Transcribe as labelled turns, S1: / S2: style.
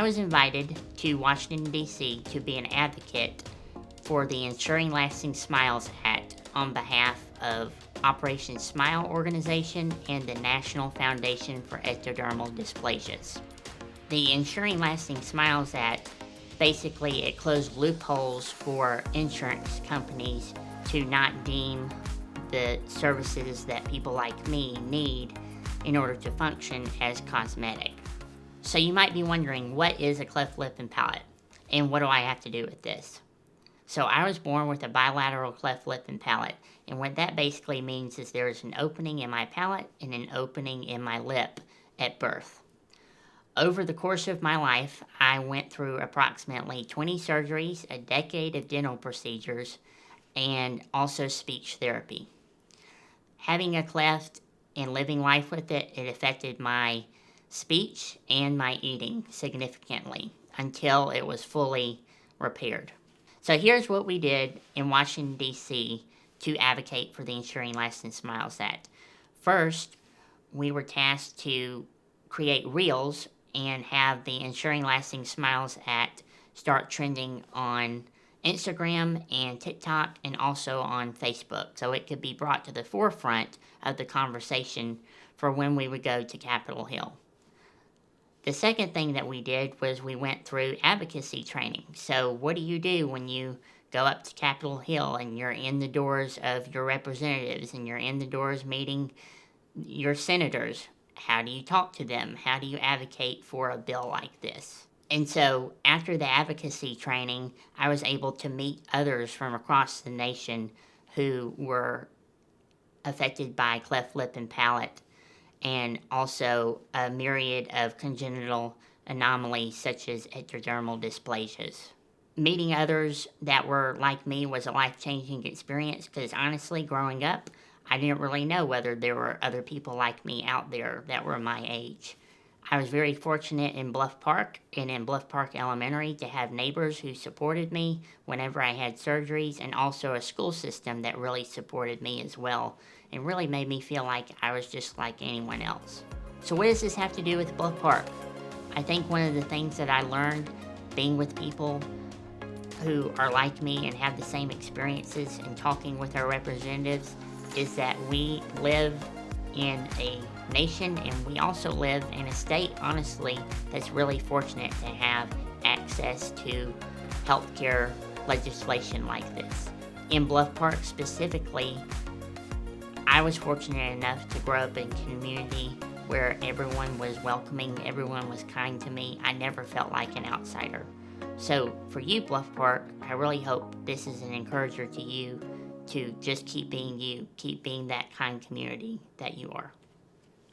S1: was invited to Washington, D.C. to be an advocate for the Ensuring Lasting Smiles Act on behalf of Operation Smile Organization and the National Foundation for Ectodermal Dysplasias. The Ensuring Lasting Smiles Act, basically it closed loopholes for insurance companies to not deem the services that people like me need in order to function as cosmetic. So you might be wondering, what is a cleft lip and palate? And what do I have to do with this? So I was born with a bilateral cleft lip and palate, and what that basically means is there is an opening in my palate and an opening in my lip at birth. Over the course of my life, I went through approximately 20 surgeries, a decade of dental procedures, and also speech therapy. Having a cleft and living life with it, it affected my speech and my eating significantly until it was fully repaired. So here's what we did in Washington, D.C. to advocate for the Ensuring Lasting Smiles Act. First, we were tasked to create reels and have the Ensuring Lasting Smiles Act start trending on Instagram and TikTok and also on Facebook, so it could be brought to the forefront of the conversation for when we would go to Capitol Hill. The second thing that we did was we went through advocacy training. So what do you do when you go up to Capitol Hill and you're in the doors of your representatives and you're in the doors meeting your senators? How do you talk to them? How do you advocate for a bill like this? And so after the advocacy training, I was able to meet others from across the nation who were affected by cleft lip and palate, and also a myriad of congenital anomalies such as ectodermal dysplasias. Meeting others that were like me was a life-changing experience because honestly, growing up, I didn't really know whether there were other people like me out there that were my age. I was very fortunate in Bluff Park and in Bluff Park Elementary to have neighbors who supported me whenever I had surgeries, and also a school system that really supported me as well and really made me feel like I was just like anyone else. So what does this have to do with Bluff Park? I think one of the things that I learned being with people who are like me and have the same experiences and talking with our representatives is that we live in a nation and we also live in a state, honestly, that's really fortunate to have access to healthcare legislation like this. In Bluff Park specifically, I was fortunate enough to grow up in a community where everyone was welcoming, everyone was kind to me. I never felt like an outsider. So for you, Bluff Park, I really hope this is an encourager to you to just keep being you, keep being that kind community that you are.